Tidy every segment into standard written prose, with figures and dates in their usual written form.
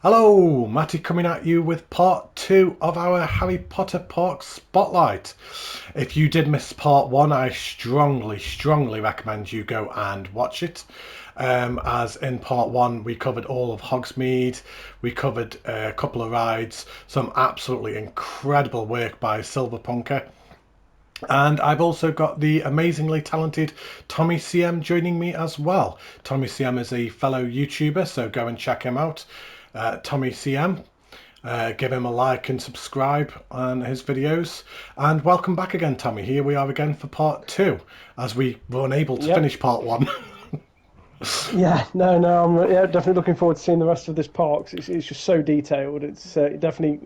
Hello, Matty coming at you with part two of our Harry Potter Park Spotlight. If you did miss part one, I strongly recommend you go and watch it. As in part one, we covered all of Hogsmeade, we covered a couple of rides, some absolutely incredible work by Silverpunker. And I've also got the amazingly talented Tommy CM joining me as well. Tommy CM is a fellow YouTuber, so go and check him out. Tommy CM. Give him a like and subscribe on his videos. And welcome back again, Tommy. Here we are again for part two, as we were unable to Yep. finish part one. Yeah. No. Definitely looking forward to seeing the rest of this park. 'Cause it's just so detailed. It's definitely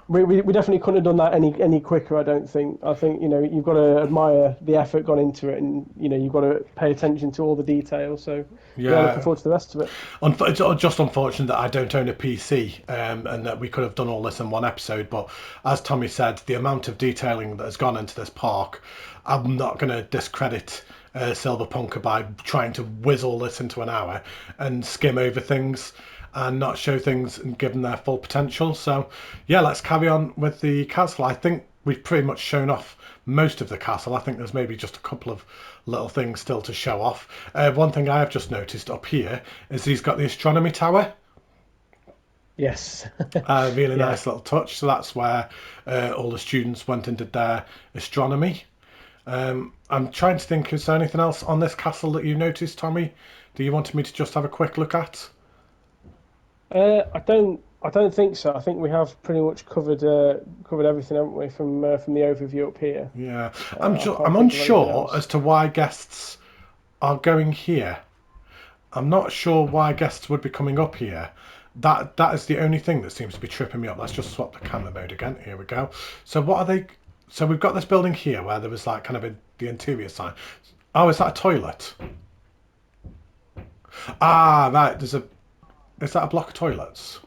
we definitely couldn't have done that any quicker. I don't think. I think you've got to admire the effort gone into it, and you've got to pay attention to all the details. So yeah, looking Yeah, forward to the rest of it. it's just unfortunate that I don't own a PC, and that we could have done all this in one episode. But as Tommy said, the amount of detailing that has gone into this park, I'm not going to discredit Silverpunker by trying to whiz all this into an hour and skim over things and not show things and give them their full potential. So, yeah, let's carry on with the castle. I think we've pretty much shown off most of the castle. I think there's maybe just a couple of little things still to show off. One thing I have just noticed up here is he's got the astronomy tower. Yes. Really Yeah. nice little touch. So that's where all the students went and did their astronomy. I'm trying to think, is there anything else on this castle that you noticed, Tommy? Do you want me to just have a quick look at? I don't think so. I think we have pretty much covered everything, haven't we, from the overview up here. Yeah, I I'm can't think of anything unsure else. as to why guests are going here. I'm not sure why guests would be coming up here. That is the only thing that seems to be tripping me up. Let's just swap the camera mode again. Here we go. So what are they? So we've got this building here where there was like kind of the interior side. Oh, is that a toilet? Ah, right. Is that a block of toilets?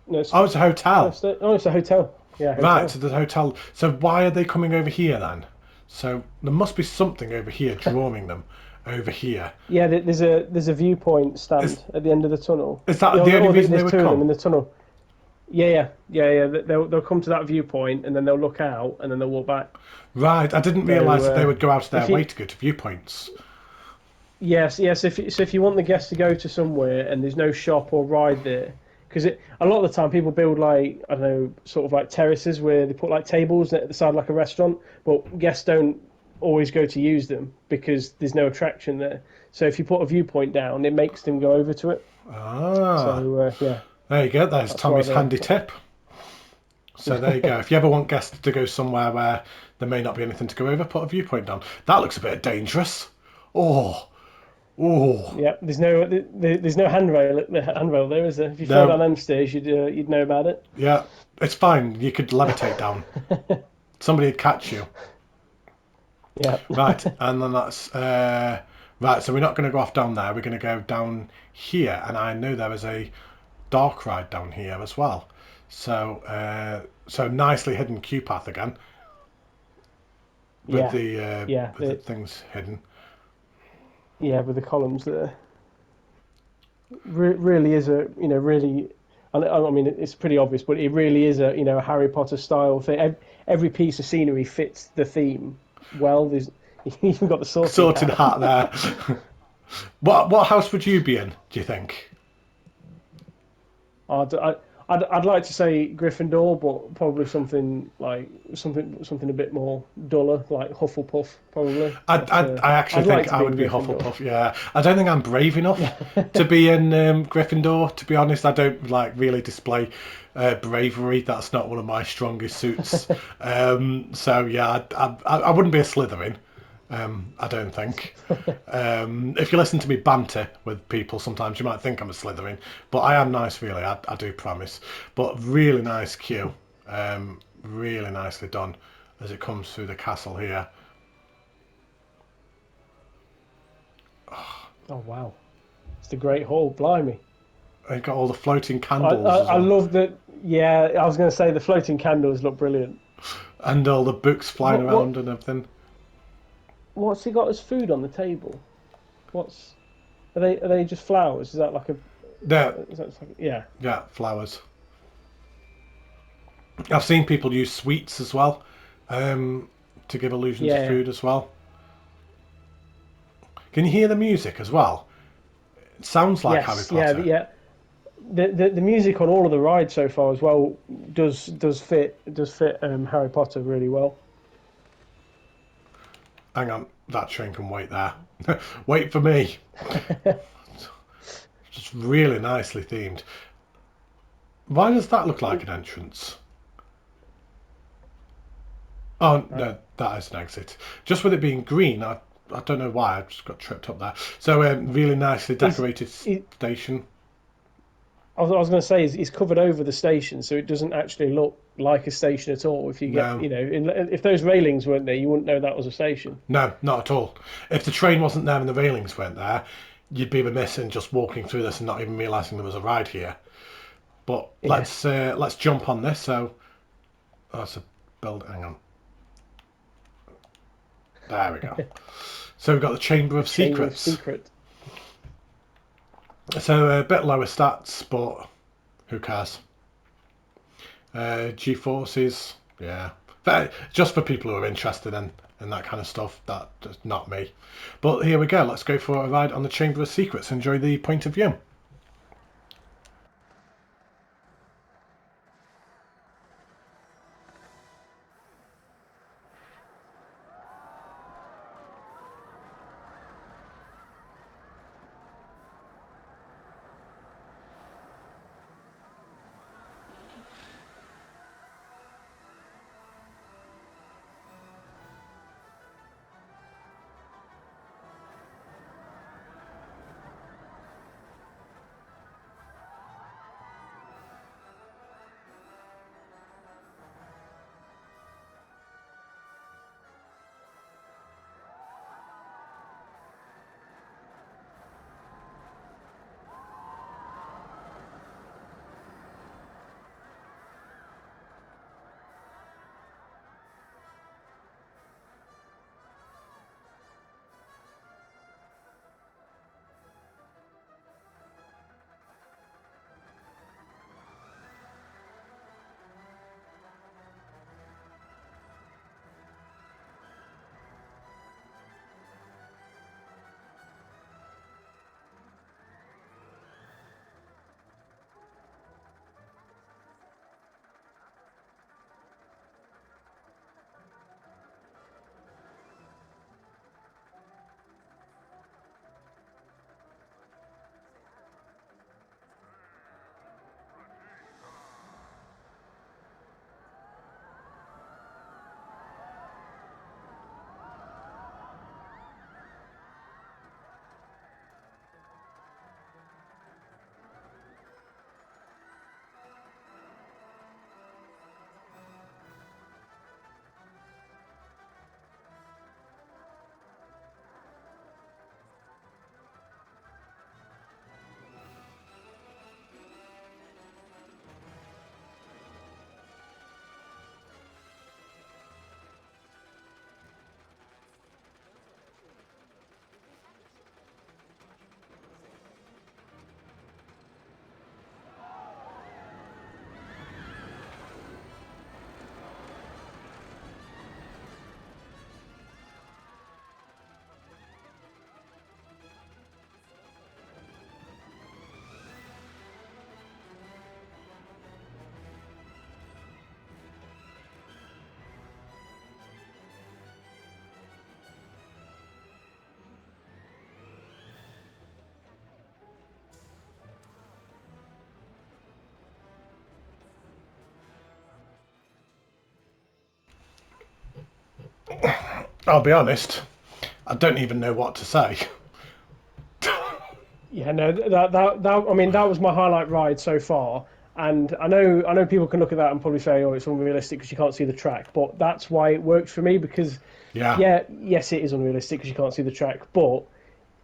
No, Oh, it's a hotel. it's a hotel. Yeah, Right, hotel. so the hotel. So why are they coming over here then? So there must be something over here drawing them over here. Yeah, there's a viewpoint Is stand at the end of the tunnel. is that Yeah, the only reason they there's would two of them come? in the tunnel. Yeah. They'll come to that viewpoint and then they'll look out and then they'll walk back. Right, I didn't So realise that they would go out of their if way you to go to viewpoints. yes, if you want the guests to go to somewhere and there's no shop or ride there, because a lot of the time people build like I don't know, sort of like terraces where they put like tables at the side like a restaurant, but guests don't always go to use them because there's no attraction there. So if you put a viewpoint down, it makes them go over to it. Ah, So yeah, there you go. There's that's why Tommy's they're. handy tip. So there you go. If you ever want guests to go somewhere where there may not be anything to go over, put a viewpoint down. That looks a bit dangerous. Oh, oh. Yeah, there's no handrail there, is there? If you fell down No, them stairs, you'd know about it. yeah, it's fine. You could levitate down. Somebody would catch you. Yeah, Right, and then that's right. So we're not going to go off down there. We're going to go down here, and I know there is a dark ride down here as well. So so nicely hidden queue path again yeah, yeah, with the things hidden. yeah, with the columns there. Really is a really. I mean, it's pretty obvious, but it really is a Harry Potter style thing. Every piece of scenery fits the theme well. There's you even got the sorting Sorted hat. hat there. What house would you be in? Do you think? I'd, I- I'd like to say Gryffindor, but probably something a bit more duller, like Hufflepuff, probably. But I actually I'd like think to I be would in be Gryffindor. Hufflepuff. Yeah, I don't think I'm brave enough to be in Gryffindor. To be honest, I don't like really display bravery. That's not one of my strongest suits. So yeah, I wouldn't be a Slytherin. I don't think. If you listen to me banter with people, sometimes you might think I'm a Slytherin, but I am nice, really. I do promise. But really nice queue, really nicely done as it comes through the castle here. Oh wow, it's the Great Hall. Blimey. They've got all the floating I, candles I, as I well, love that. Yeah, I was going to say the floating candles look brilliant. and all the books flying What around and everything. what's he got as food on the table? What's are they just flowers? Is that like a There, Yeah. yeah, flowers. I've seen people use sweets as well, to give illusions of Yeah. food as well. Can you hear the music as well? It sounds like Harry Yes. Yeah. Potter. Yeah. The music on all of the rides so far as well does fit Harry Potter really well. Hang on, that train can wait there. Wait for me. Just really nicely themed. Why does that look like an entrance? Oh, no, that is an exit. Just with it being green, I don't know why, I just got tripped up there. So, really nicely Is decorated station. I was going to say is covered over the station, so it doesn't actually look like a station at all. If you get, No, if those railings weren't there, you wouldn't know that was a station. no, not at all. If the train wasn't there and the railings weren't there, you'd be remiss in just walking through this and not even realising there was a ride here. But Yeah. let's jump on this. So, oh, that's a build. Hang on. There we go. So we've got the Chamber of Chamber of Secrets. Secret. So a bit lower stats, but who cares? G-forces, yeah. Just for people who are interested in that kind of stuff. That's not me. But here we go. Let's go for a ride on the Chamber of Secrets. Enjoy the point of view. I'll be honest, I don't even know what to say. Yeah, no, that I mean that was my highlight ride so far. And I know people can look at that and probably say, oh, it's unrealistic because you can't see the track. But that's why it works for me because, Yeah, yeah, yes, it is unrealistic because you can't see the track. But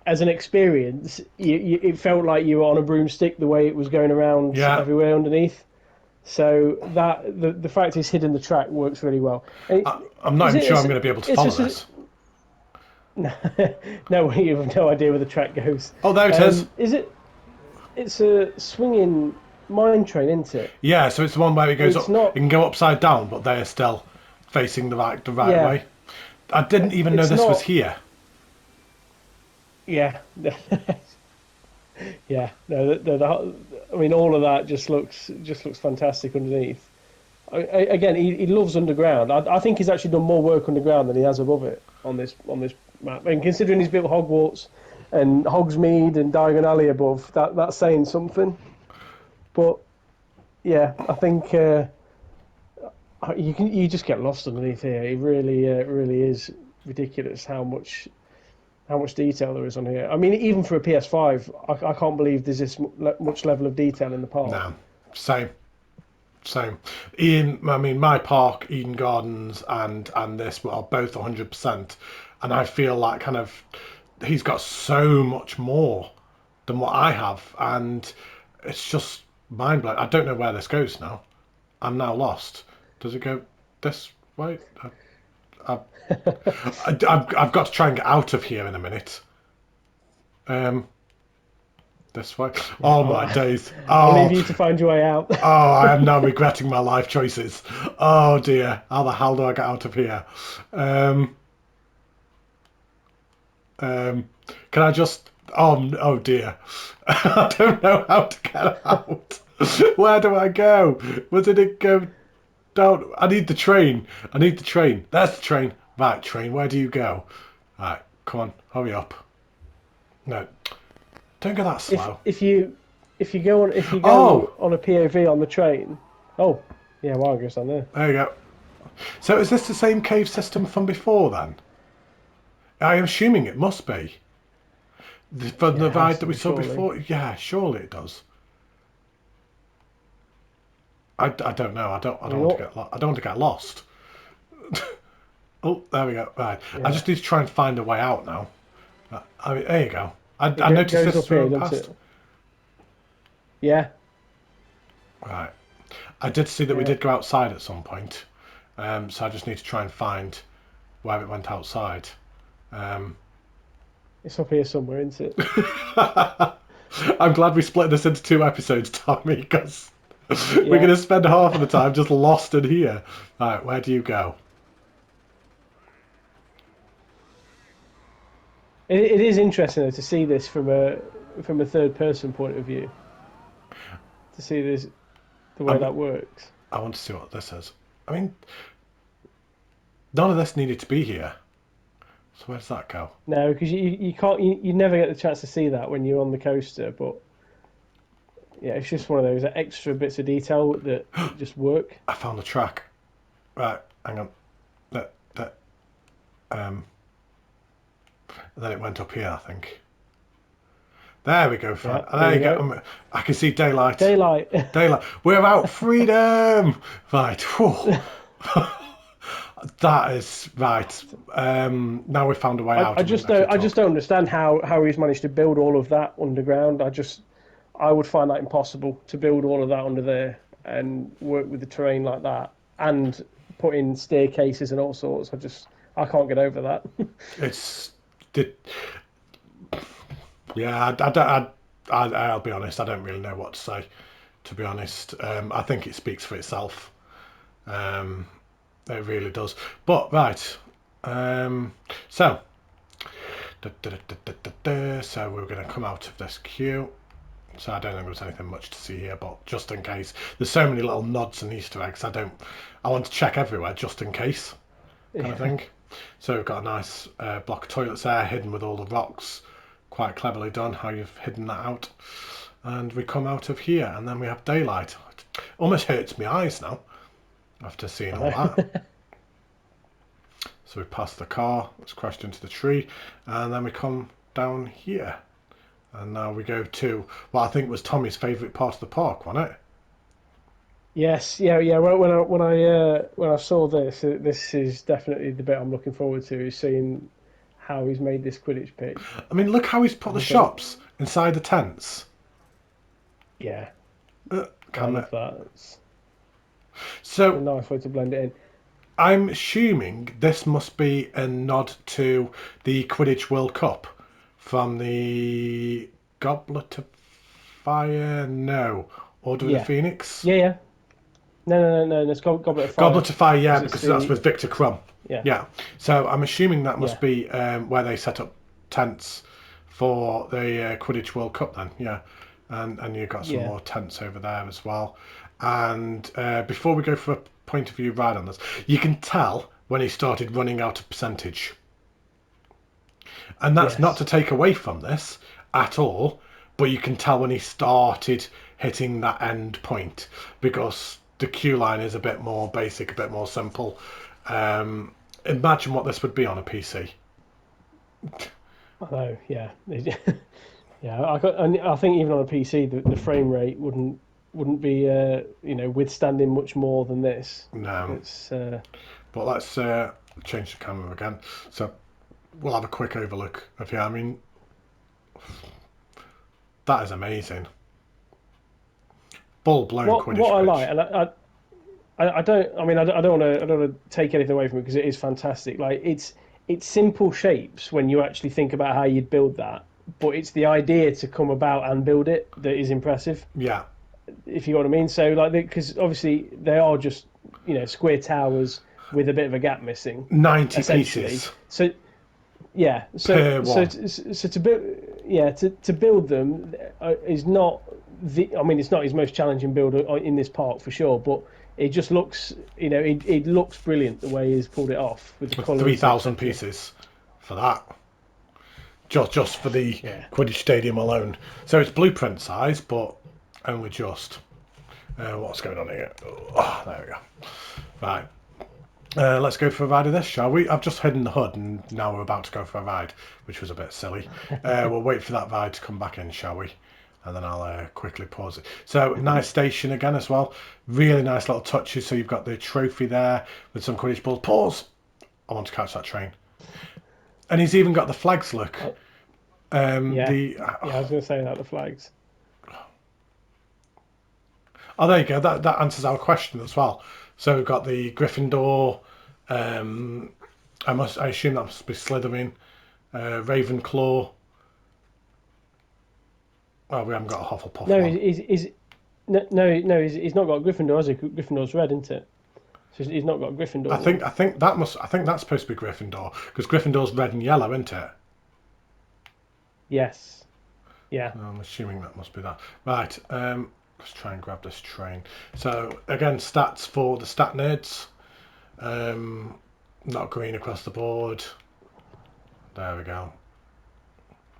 as an experience, it felt like you were on a broomstick the way it was going around yeah. everywhere underneath. So that the fact it's hidden the track works really well. And I'm not is even it? sure I'm going to be able to It's follow just this. no, you have no idea where the track goes. Oh, there it is. Is it? it's a swinging mine train, isn't it? Yeah, so it's the one where it goes It's up, it not. can go upside down, but they're still facing the right Yeah, way. I didn't even know it's this was not. here. Yeah, yeah. No, I mean, all of that just looks fantastic underneath. Again, he loves underground. I think he's actually done more work underground than he has above it on this map. And considering he's built Hogwarts and Hogsmeade and Diagon Alley above, that's saying something. But yeah, I think you just get lost underneath here. It really is ridiculous how much detail there is on here. I mean, even for a PS5, I can't believe there's this much level of detail in the park. No, same, same. I mean, my park, Eden Gardens, and this are both 100%, and I feel like kind of he's got so much more than what I have, and it's just mind blowing. I don't know where this goes now. I'm now lost. Does it go this way? I, I've got to try and get out of here in a minute. Um, this way. Yeah, Oh my days. I'll leave Oh, you to find your way out. oh, I am now regretting my life choices. Oh dear. How the hell do I get out of here? Um, can I just? Oh dear. I don't know how to get out. Where do I go? Where did it go? Down. I need the train. I need the train. There's the train. Right, train. Where do you go? Right, come on, hurry up. No, don't go that if slow. if you if you Oh, go on a POV on the train, oh yeah, well I guess I'm there. there you go. So is this the same cave system from before then? I am assuming it must be. From Yeah, the it has ride to that we be saw surely. before? Yeah, surely it does. I don't know. I I don't mean, want to get I don't want to get lost. Oh, there we go. Right. I yeah, just need to try and find a way out now. I mean, there you go. it I noticed goes this up through here, and doesn't past. it? Yeah, Right. I did see that we yeah, did go outside at some point. So I just need to try and find where it went outside. Um, it's up here somewhere, isn't it? I'm glad we split this into 2 episodes, Tommy, because we're going Yeah, to spend half of the time just lost in here. Right, where do you go? it is interesting though, to see this from a third person point of view. To see this the way I'm, that works. I want to see what this is. I mean, none of this needed to be here. So where does that go? No, because you can't you never get the chance to see that when you're on the coaster. But yeah, it's just one of those extra bits of detail that just work. I found the track. Right, hang on. That, um, then it went up here, I think. There we go. Yeah, there There you you go. go. I can see daylight. Daylight. Daylight. We're out. Freedom. Right. Whew. That is right. Now we've found a way out, and we can actually I just talk. don't understand how he's managed to build all of that underground. I would find that impossible to build all of that under there and work with the terrain like that and put in staircases and all sorts. I can't get over that. It's the yeah. I'll be honest. I don't really know what to say. To be honest, I think it speaks for itself. Um, it really does. But right. So so we're going to come out of this queue. So I don't think there's anything much to see here, but just in case, there's so many little nods and Easter eggs. I want to check everywhere just in case, kind of Yeah. thing. So we've got a nice block of toilets there, hidden with all the rocks. Quite cleverly done how you've hidden that out. And we come out of here, and then we have daylight. It almost hurts my eyes now after seeing I all that. know. So we pass the car, it's crashed into the tree, and then we come down here. And now we go to what I think was Tommy's favourite part of the park, wasn't it? Yes, yeah, yeah. When I saw this, this is definitely the bit I'm looking forward to, is seeing how he's made this Quidditch pitch. I mean, look how he's put the I think, shops inside the tents. yeah, I Can love it? that. It's a So nice way to blend it in. I'm assuming this must be a nod to the Quidditch World Cup from the Goblet of Fire, no. Order of the Yeah, Phoenix. yeah. No. It's Goblet of Fire. Goblet of Fire, yeah, 'Cause it's because that's with Victor Crumb. yeah, Yeah. So I'm assuming that must yeah, be where they set up tents for the Quidditch World Cup then, yeah. And you've got some yeah. more tents over there as well. And before we go for a point of view ride on this, you can tell when he started running out of percentage. And that's not to Yes. take away from this at all, but you can tell when he started hitting that end point because the queue line is a bit more basic, a bit more simple. Imagine what this would be on a PC. I know. Yeah. Yeah. I think even on a PC, the frame rate wouldn't be withstanding much more than this. No, It's but let's change the camera again. So we'll have a quick overlook of here. I mean, that is amazing. Full blown what Quidditch I pitch. like, and I don't. I mean, I don't want to take anything away from it because it is fantastic. Like it's simple shapes when you actually think about how you'd build that, but it's the idea to come about and build it that is impressive. Yeah, If you know what I mean. So like, because obviously they are just square towers with a bit of a gap missing, 90 essentially. pieces So yeah, per one. so to build to build them is not the. I mean, it's not his most challenging build in this park for sure, but it just looks it looks brilliant the way he's pulled it off with the colours. 3,000 pieces for that. Just for the Yeah. Quidditch Stadium alone. So it's blueprint size, but only just. What's going on here? Oh, there we go. Right. Let's go for a ride of this, shall we? I've just hidden the hood and now we're about to go for a ride, which was a bit silly. We'll wait for that ride to come back in, shall we? And then I'll quickly pause it. So, nice station again as well. Really nice little touches. So you've got the trophy there with some Quidditch balls. Pause! I want to catch that train. And he's even got the flags, look. Yeah. Yeah, I was going to say that the flags. Oh, there you go. That answers our question as well. So we've got the Gryffindor. I assume that must be Slytherin, Ravenclaw. Oh, we haven't got a Hufflepuff No, one. he's not got Gryffindor, has he? Gryffindor's red, isn't it? So he's not got Gryffindor. I think that's supposed to be Gryffindor because Gryffindor's red and yellow, isn't it? Yes. Yeah. I'm assuming that must be that. Right. Let's try and grab this train. So again, stats for the stat nerds. Not green across the board. There we go.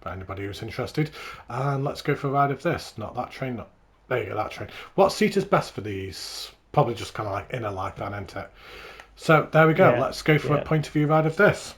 For anybody who's interested. And let's go for a ride of this. Not that train. Not, there you go, that train. What seat is best for these? Probably just kind of like inner like that, isn't it? So there we go. Yeah, Let's go for a yeah. point of view ride of this.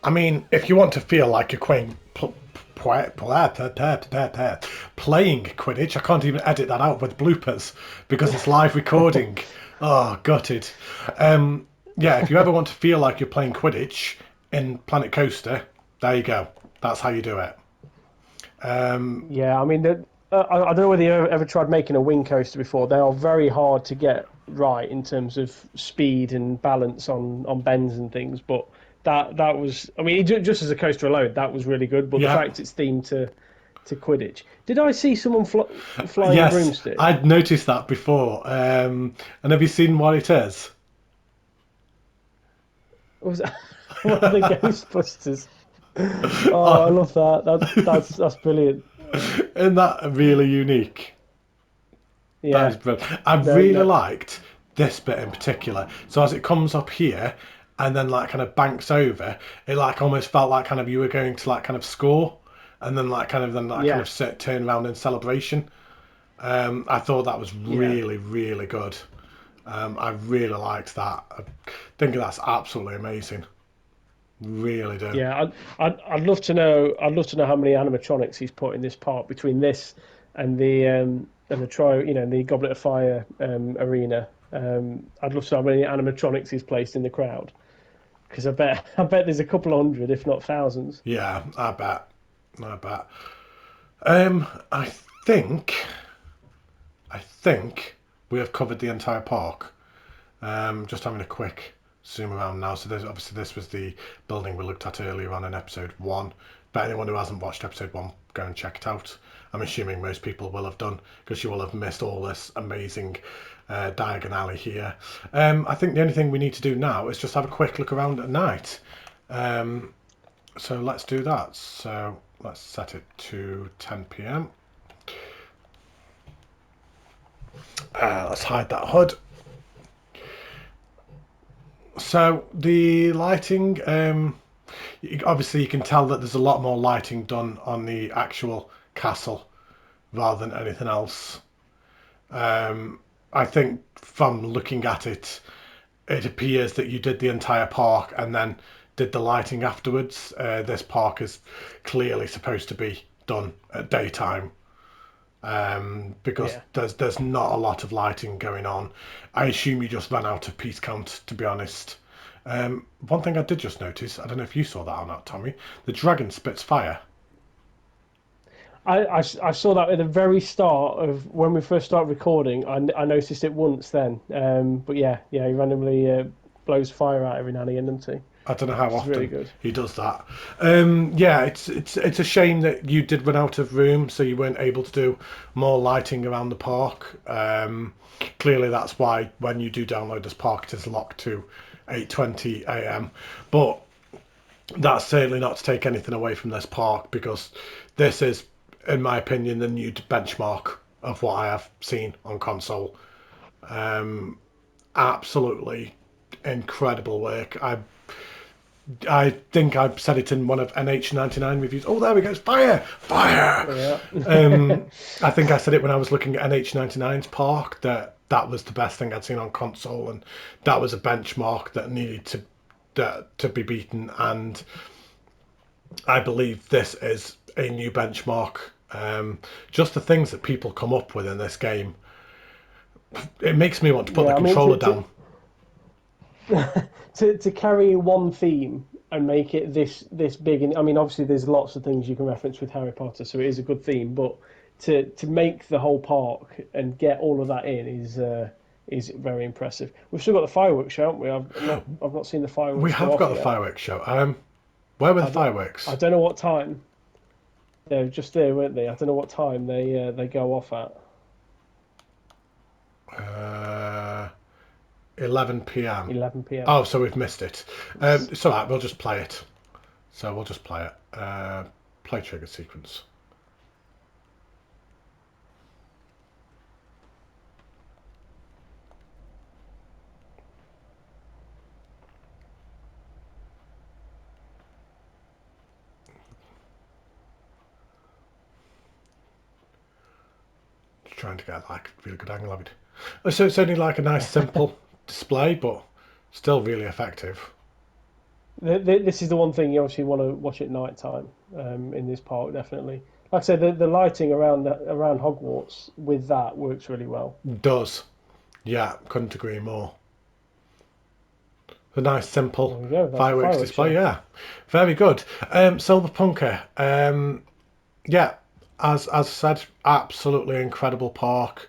I mean, if you want to feel like you're playing Quidditch, I can't even edit that out with bloopers because it's live recording. Oh, gutted. Yeah, if you ever want to feel like you're playing Quidditch in Planet Coaster, there you go. That's how you do it. Yeah, I mean, I don't know whether you ever tried making a wing coaster before. They are very hard to get right in terms of speed and balance on bends and things. But that was, I mean, just as a coaster alone, that was really good. But Yeah. the fact it's themed to Quidditch. Did I see someone flying a Yes, broomstick? I'd noticed that before. And have you seen what it is? Was that one of the Ghostbusters? Oh, I Oh, love that. That's brilliant. isn't that really unique? That is Yeah. brilliant. I No, really no. liked this bit in particular. So as it comes up here and then like kind of banks over, it like almost felt like kind of you were going to like kind of score and then like kind of Yeah. sit turn around in celebration. I thought that was Yeah. really, really good. I really liked that. I think that's absolutely amazing. Really do. Yeah. I'd love to know. I'd love to know how many animatronics he's put in this part between this and the the Goblet of Fire arena. I'd love to know how many animatronics he's placed in the crowd because I bet there's a couple of hundred, if not thousands. Yeah, I bet. I bet. I think I think we have covered the entire park. Just having a quick zoom around now. So there's obviously this was the building we looked at earlier on in episode 1. But anyone who hasn't watched episode 1, go and check it out. I'm assuming most people will have done because you will have missed all this amazing Diagon Alley here. I think the only thing we need to do now is just have a quick look around at night. So let's do that. So let's set it to 10 p.m. Let's hide that hood. So the lighting, obviously you can tell that there's a lot more lighting done on the actual castle rather than anything else. I think from looking at it, it appears that you did the entire park and then did the lighting afterwards. This park is clearly supposed to be done at daytime, because Yeah. there's not a lot of lighting going on. I assume you just ran out of piece count, to be honest. One thing I did just notice, I don't know if you saw that or not, Tommy, the dragon spits fire. I saw that at the very start of when we first started recording. I noticed it once then. But yeah, he randomly blows fire out every now and again, doesn't he? I don't know how Which is really often good. he does that. Yeah, it's a shame that you did run out of room, so you weren't able to do more lighting around the park. Clearly, that's why when you do download this park, it is locked to 8:20 a.m. But that's certainly not to take anything away from this park because this is, in my opinion, the new benchmark of what I have seen on console. Absolutely incredible work. I think I said it in one of NH99 reviews. Oh, there we go. It's fire! Fire! Yeah. I think I said it when I was looking at NH99's park that that was the best thing I'd seen on console, and that was a benchmark that needed to be beaten. And I believe this is a new benchmark. Just the things that people come up with in this game, it makes me want to put the Yeah, I mean controller down. to carry one theme and make it this big, and I mean obviously there's lots of things you can reference with Harry Potter, so it is a good theme, but to make the whole park and get all of that in is very impressive. We've still got the fireworks show, haven't we? I've not seen the We fireworks go have off got the yet. fireworks show. Where were the I fireworks? don't know what time. They're just there, weren't they? I don't know what time they go off at. Uh, 11 p.m. 11 p.m. Oh, so we've missed it. It's all right. We'll just play it. So we'll just play it. Play trigger sequence. Just trying to get like a really good angle of it. So it's only like a nice simple display, but still really effective. This is the one thing you obviously want to watch at night time in this park, definitely. Like I said, the lighting around Hogwarts with that works really well. Does. Yeah, couldn't agree more. A nice There simple we go. That's the fireworks fireworks display. show. Yeah, very good. Silverpunker. Yeah, as I said, absolutely incredible park.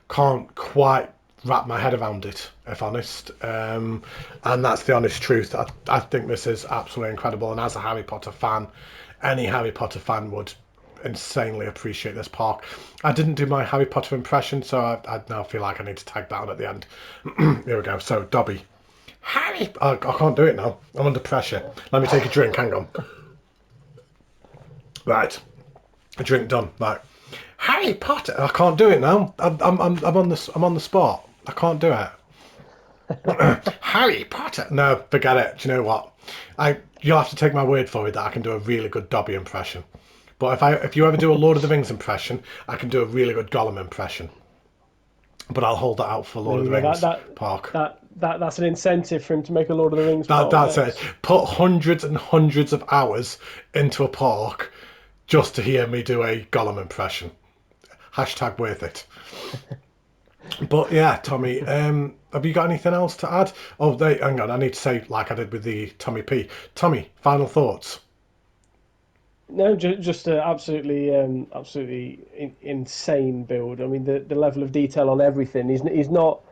Can't quite wrap my head around it, if honest. And that's the honest truth. I think this is absolutely incredible. And as a Harry Potter fan, any Harry Potter fan would insanely appreciate this park. I didn't do my Harry Potter impression, so I now feel like I need to tag that on at the end. Here we go. So, Dobby. Harry! I can't do it now. I'm under pressure. Let me take a drink. Hang on. Right, a drink done. Right, Harry Potter. I can't do it now. I'm on the spot. I can't do it. Harry Potter. No, forget it. Do you know what? You'll have to take my word for it that I can do a really good Dobby impression. But if you ever do a Lord of the Rings impression, I can do a really good Gollum impression. But I'll hold that out for Lord of the Rings Park. That's an incentive for him to make a Lord of the Rings park That's next. it. Put hundreds and hundreds of hours into a park just to hear me do a Gollum impression. Hashtag worth it. But yeah, Tommy, have you got anything else to add? Oh, hang on. I need to say, like I did with the Tommy P. Tommy, final thoughts. No, just a absolutely insane build. I mean, the level of detail on everything. He's not,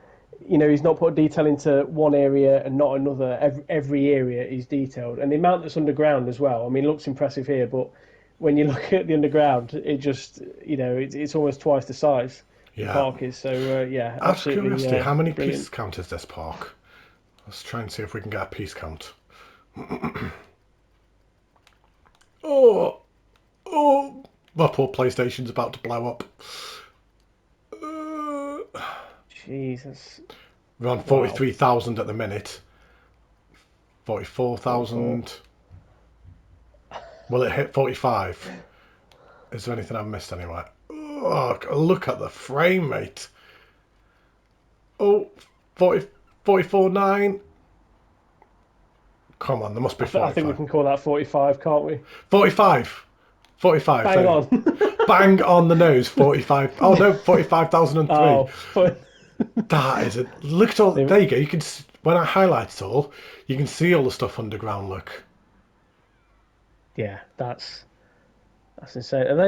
he's not put detail into one area and not another. Every area is detailed, and the amount that's underground as well. I mean, it looks impressive here, but when you look at the underground, it just, it's almost twice the size the Yeah. park is. So yeah, Out of absolutely curiosity, how many brilliant. piece count is this park? Let's try and see if we can get a piece count. Oh, oh, my poor PlayStation's about to blow up. Jesus, We're on wow. 43,000 at the minute. 44. 44,000. Will it hit 45? Is there anything I've missed anyway? Oh, look at the frame rate. Oh, 40, 44.9. Come on, there must be I think we 45. can call that 45, can't we? 45. 45. Bang So on. bang on the nose, 45. Oh no, 45,003. Oh, but That is it. Look at all. There you go. You can, when I highlight it all, you can see all the stuff underground. Look. yeah, that's insane. And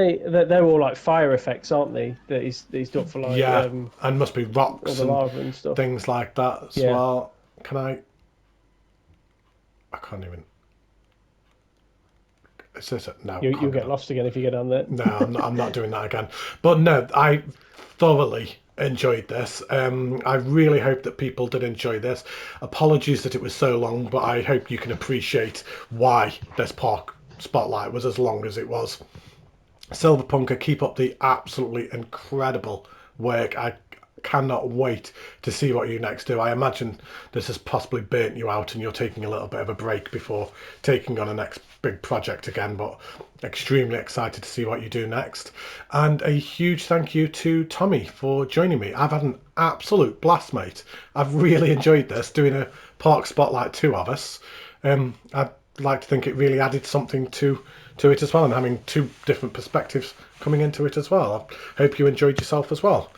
they're all like fire effects, aren't they? That he's done for like Yeah, and must be all rocks the and lava and stuff. things like that as Yeah, well. Can I can't even. Is this it? No, you'll can't do get that. lost again if you go down there. No, I'm not doing that again. But no, I thoroughly enjoyed this. I really hope that people did enjoy this. Apologies that it was so long, but I hope you can appreciate why this park spotlight was as long as it was. Silverpunker, keep up the absolutely incredible work. I cannot wait to see what you next do. I imagine this has possibly burnt you out and you're taking a little bit of a break before taking on a next big project again, but extremely excited to see what you do next. And a huge thank you to Tommy for joining me. I've had an absolute blast, mate. I've really enjoyed this, doing a park spotlight, two of us. I'd like to think it really added something to it as well, and having two different perspectives coming into it as well. I hope you enjoyed yourself as well.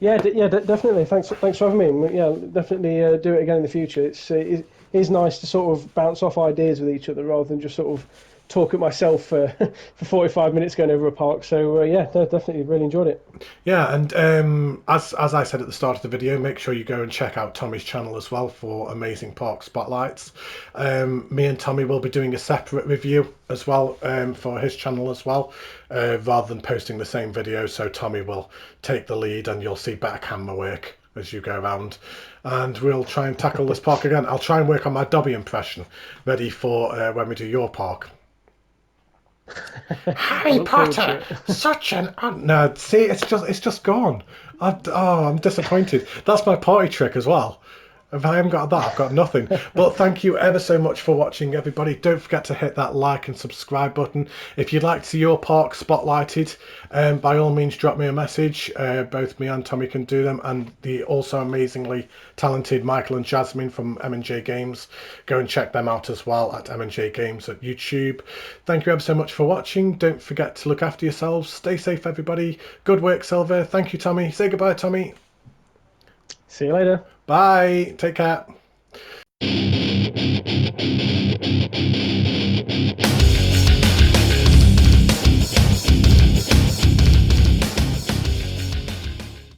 Yeah, definitely. Thanks for having me. Yeah, definitely do it again in the future. It is nice to sort of bounce off ideas with each other rather than just sort of talk at myself for for 45 minutes going over a park. So yeah, definitely really enjoyed it. Yeah, and as I said at the start of the video, make sure you go and check out Tommy's channel as well for amazing park spotlights. Me and Tommy will be doing a separate review as well for his channel as well, rather than posting the same video. So Tommy will take the lead and you'll see better camera work as you go around. And we'll try and tackle this park again. I'll try and work on my Dobby impression ready for when we do your park. I Harry look forward to Potter, it. such an no. See, it's just gone. I'm disappointed. That's my party trick as well. If I haven't got that, I've got nothing. But thank you ever so much for watching, everybody. Don't forget to hit that like and subscribe button. If you'd like to see your park spotlighted, by all means, drop me a message. Both me and Tommy can do them. And the also amazingly talented Michael and Jasmine from M&J Games. Go and check them out as well at M&J Games at YouTube. Thank you ever so much for watching. Don't forget to look after yourselves. Stay safe, everybody. Good work, Silver. Thank you, Tommy. Say goodbye, Tommy. See you later. Bye. Take care.